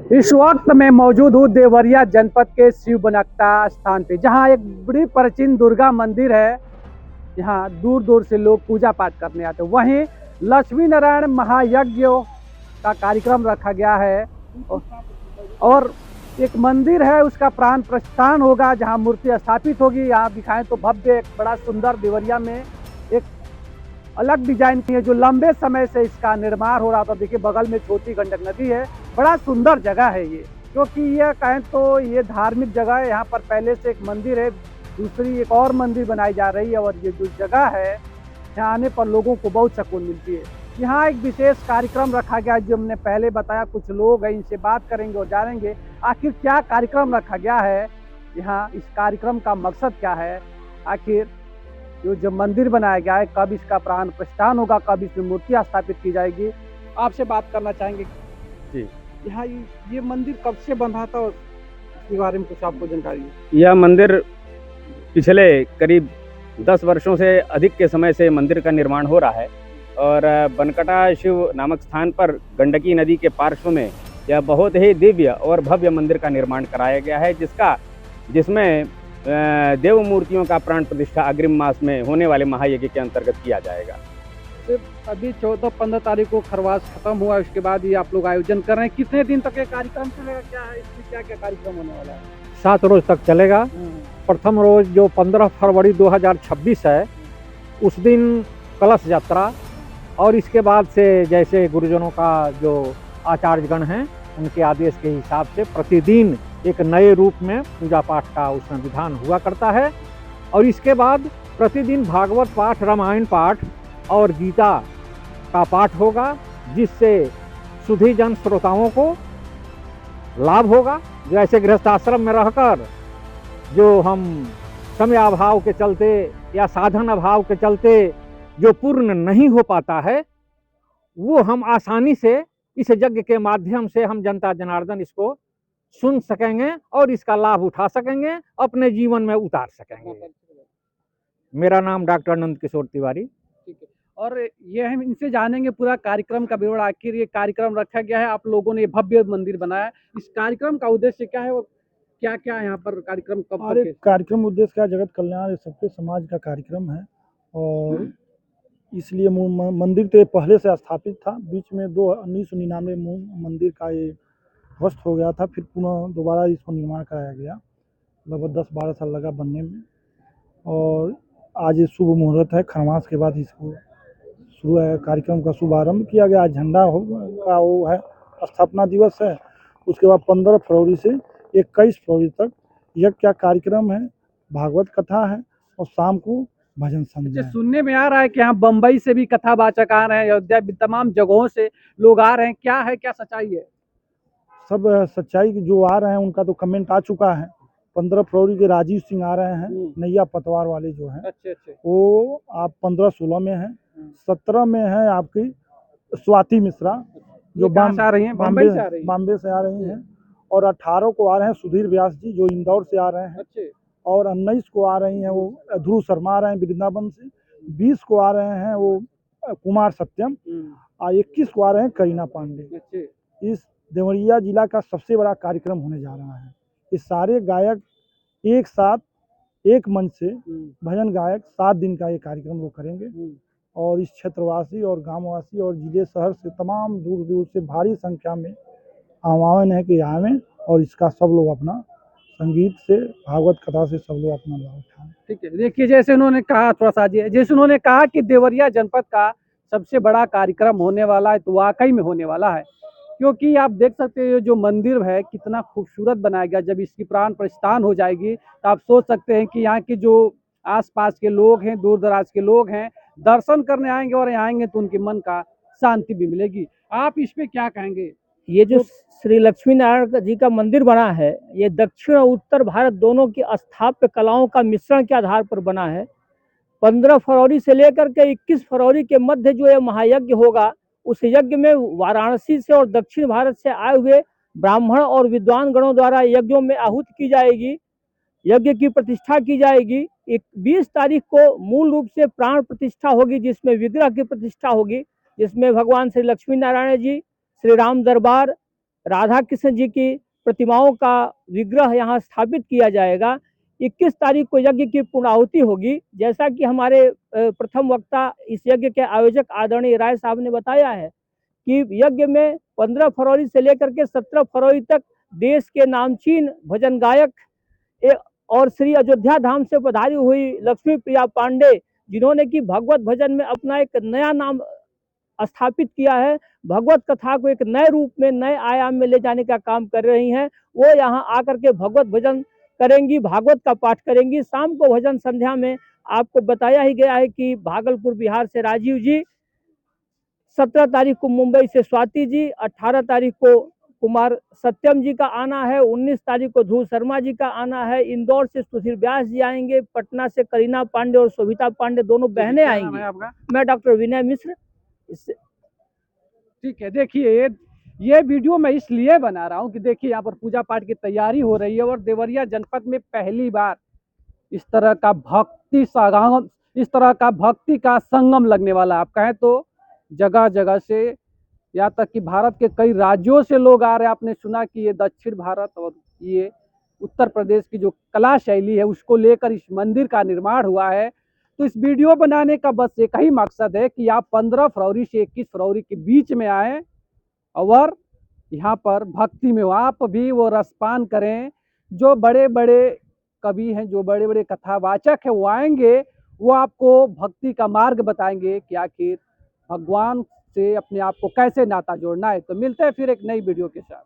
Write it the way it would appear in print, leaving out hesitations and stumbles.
इस वक्त मैं मौजूद हूँ देवरिया जनपद के शिव बनकटा स्थान पे, जहाँ एक बड़ी प्राचीन दुर्गा मंदिर है। यहाँ दूर दूर से लोग पूजा पाठ करने आते हैं। वहीं लक्ष्मी नारायण महायज्ञ का कार्यक्रम रखा गया है और एक मंदिर है, उसका प्राण प्रतिष्ठान होगा, जहाँ मूर्ति स्थापित होगी। यहाँ दिखाएं तो भव्य एक बड़ा सुंदर देवरिया में एक अलग डिजाइन की है, जो लंबे समय से इसका निर्माण हो रहा था। देखिए बगल में छोटी गंडक नदी है, बड़ा सुंदर जगह है ये, क्योंकि ये कहें तो ये धार्मिक जगह है। यहाँ पर पहले से एक मंदिर है, दूसरी एक और मंदिर बनाई जा रही है, और ये जो जगह है यहाँ आने पर लोगों को बहुत सुकून मिलती है। यहाँ एक विशेष कार्यक्रम रखा गया, जो हमने पहले बताया। कुछ लोग हैं, इनसे बात करेंगे और जानेंगे आखिर क्या कार्यक्रम रखा गया है, यहाँ इस कार्यक्रम का मकसद क्या है, आखिर जो मंदिर बनाया गया है कब इसका प्राण प्रतिष्ठान होगा, कब इसमें मूर्ति स्थापित की जाएगी। आपसे बात करना चाहेंगे जी। यहाँ ये मंदिर कब से बना था और इसके बारे में कुछ आपको जानकारी है? यह मंदिर पिछले करीब 10 वर्षों से अधिक के समय से मंदिर का निर्माण हो रहा है, और बनकटा शिव नामक स्थान पर गंडकी नदी के पार्श्व में यह बहुत ही दिव्य और भव्य मंदिर का निर्माण कराया गया है, जिसमें देव मूर्तियों का प्राण प्रतिष्ठा अग्रिम मास में होने वाले महायज्ञ के अंतर्गत किया जाएगा। अभी 14-15 तारीख को खरवास खत्म हुआ, उसके बाद ये आप लोग आयोजन कर रहे हैं। कितने दिन तक ये कार्यक्रम चलेगा, क्या है इसमें, क्या क्या कार्यक्रम होने वाला है? 7 रोज तक चलेगा। प्रथम रोज जो 15 फरवरी 2026 है, उस दिन कलश यात्रा, और इसके बाद से जैसे गुरुजनों का जो आचार्यगण हैं उनके आदेश के हिसाब से प्रतिदिन एक नए रूप में पूजा पाठ का उसमें विधान हुआ करता है। और इसके बाद प्रतिदिन भागवत पाठ, रामायण पाठ और गीता का पाठ होगा, जिससे सुधी जन श्रोताओं को लाभ होगा। जैसे गृहस्थ आश्रम में रहकर जो हम समय अभाव के चलते या साधन अभाव के चलते जो पूर्ण नहीं हो पाता है, वो हम आसानी से इस यज्ञ के माध्यम से हम जनता जनार्दन इसको सुन सकेंगे और इसका लाभ उठा सकेंगे, अपने जीवन में उतार सकेंगे। मेरा नाम डॉक्टर नंद किशोर तिवारी। ठीक है, और ये हम इनसे जानेंगे पूरा कार्यक्रम का विवरण। आखिर ये कार्यक्रम रखा गया है, आप लोगों ने भव्य मंदिर बनाया, इस कार्यक्रम का उद्देश्य क्या है और क्या क्या यहाँ पर कार्यक्रम कब? कार्यक्रम उद्देश्य क्या, जगत कल्याण सबके समाज का कार्यक्रम है, और इसलिए मंदिर तो पहले से स्थापित था। बीच में 1999 में मंदिर का ये ध्वस्त हो गया था, फिर पुनः दोबारा इसको निर्माण कराया गया। लगभग 10-12 साल लगा बनने में, और आज ये शुभ मुहूर्त है। खरमास के बाद इसको शुरू है, कार्यक्रम का शुभारंभ किया गया। झंडा का वो है, स्थापना दिवस है। उसके बाद 15 फरवरी से 21 फरवरी तक यज्ञ का कार्यक्रम है, भागवत कथा है, और शाम को भजन संध्या है। सुनने में आ रहा है कि यहाँ बम्बई से भी कथावाचक आ रहे हैं, अयोध्या तमाम जगहों से लोग आ रहे हैं, क्या है, क्या सच्चाई है? सब सच्चाई जो आ रहे हैं उनका तो कमेंट आ चुका है। 15 फरवरी के राजीव सिंह आ रहे हैं, नैया पतवार वाले जो हैं। अच्छे। वो आप 15-16 में हैं। 17 में है आपकी स्वाति मिश्रा, जो बॉम्बे से आ रही हैं। और 18 को आ रहे हैं सुधीर व्यास जी, जो इंदौर से आ रहे हैं। और 19 को आ रही हैं वो ध्रुव शर्मा आ रहे हैं वृंदावन से। 20 को आ रहे हैं वो कुमार सत्यम, और 21 को आ रहे हैं करीना पांडे। इस देवरिया जिला का सबसे बड़ा कार्यक्रम होने जा रहा है। ये सारे गायक एक साथ एक मंच से भजन गायक 7 दिन का ये कार्यक्रम वो करेंगे, और इस क्षेत्रवासी और गांववासी और जिले शहर से तमाम दूर दूर से भारी संख्या में आह्वान है कि आवें, और इसका सब लोग अपना संगीत से, भागवत कथा से सब लोग अपना लाभ उठाएं। ठीक है, देखिए जैसे उन्होंने कहा, थोड़ा सा जैसे उन्होंने कहा कि देवरिया जनपद का सबसे बड़ा कार्यक्रम होने वाला है, तो वाकई में होने वाला है, क्योंकि आप देख सकते हो जो मंदिर है कितना खूबसूरत बनाया गया। जब इसकी प्राण प्रतिष्ठान हो जाएगी तो आप सोच सकते हैं कि यहाँ के जो आसपास के लोग हैं, दूर दराज के लोग हैं, दर्शन करने आएंगे, और यहाँ आएंगे तो उनके मन का शांति भी मिलेगी। आप इस पे क्या कहेंगे? ये जो श्री लक्ष्मी नारायण जी का मंदिर बना है, ये दक्षिण और उत्तर भारत दोनों की स्थापत्य कलाओं का मिश्रण के आधार पर बना है। 15 फरवरी से लेकर के 21 फरवरी के मध्य जो ये महायज्ञ होगा, उस यज्ञ में वाराणसी से और दक्षिण भारत से आए हुए ब्राह्मण और विद्वान गणों द्वारा यज्ञों में आहुति की जाएगी, यज्ञ की प्रतिष्ठा की जाएगी। 20 तारीख को मूल रूप से प्राण प्रतिष्ठा होगी, जिसमें विग्रह की प्रतिष्ठा होगी, जिसमें भगवान श्री लक्ष्मी नारायण जी, श्री राम दरबार, राधा कृष्ण जी की प्रतिमाओं का विग्रह यहाँ स्थापित किया जाएगा। 21 तारीख को यज्ञ की पूर्णाहुति होगी। जैसा कि हमारे प्रथम वक्ता इस यज्ञ के आयोजक आदरणीय राय साहब ने बताया है कि यज्ञ में 15 फरवरी से लेकर के 17 फरवरी तक देश के नामचीन भजन गायक और श्री अयोध्या धाम से पधारी हुई लक्ष्मी प्रिया पांडे, जिन्होंने कि भगवत भजन में अपना एक नया नाम स्थापित किया है, भगवत कथा को एक नए रूप में, नए आयाम में ले जाने का काम कर रही हैं। वो यहाँ आकर के भगवत भजन करेंगी, भागवत का पाठ करेंगी। शाम को भजन संध्या में आपको बताया ही गया है कि भागलपुर बिहार से राजीव जी, 17 तारीख को मुंबई से स्वाति जी, 18 तारीख को कुमार सत्यम जी का आना है, 19 तारीख को ध्रुव शर्मा जी का आना है, इंदौर से सुधीर व्यास जी आएंगे, पटना से करीना पांडे और शोभिता पांडे दोनों बहनें आएंगी। मैं डॉक्टर विनय मिश्र। ठीक है, देखिए ये वीडियो मैं इसलिए बना रहा हूँ कि देखिए यहाँ पर पूजा पाठ की तैयारी हो रही है और देवरिया जनपद में पहली बार इस तरह का भक्ति का संगम लगने वाला। आप कहें तो जगह जगह से, यहाँ तक कि भारत के कई राज्यों से लोग आ रहे हैं। आपने सुना कि ये दक्षिण भारत और ये उत्तर प्रदेश की जो कला शैली है उसको लेकर इस मंदिर का निर्माण हुआ है। तो इस वीडियो बनाने का बस एक ही मकसद है कि आप 15 फरवरी से 21 फरवरी के बीच में आएँ और यहाँ पर भक्ति में आप भी वो रसपान करें। जो बड़े बड़े कवि हैं, जो बड़े बड़े कथावाचक हैं, वो आएंगे, वो आपको भक्ति का मार्ग बताएंगे कि आखिर भगवान से अपने आप को कैसे नाता जोड़ना है। तो मिलते हैं फिर एक नई वीडियो के साथ।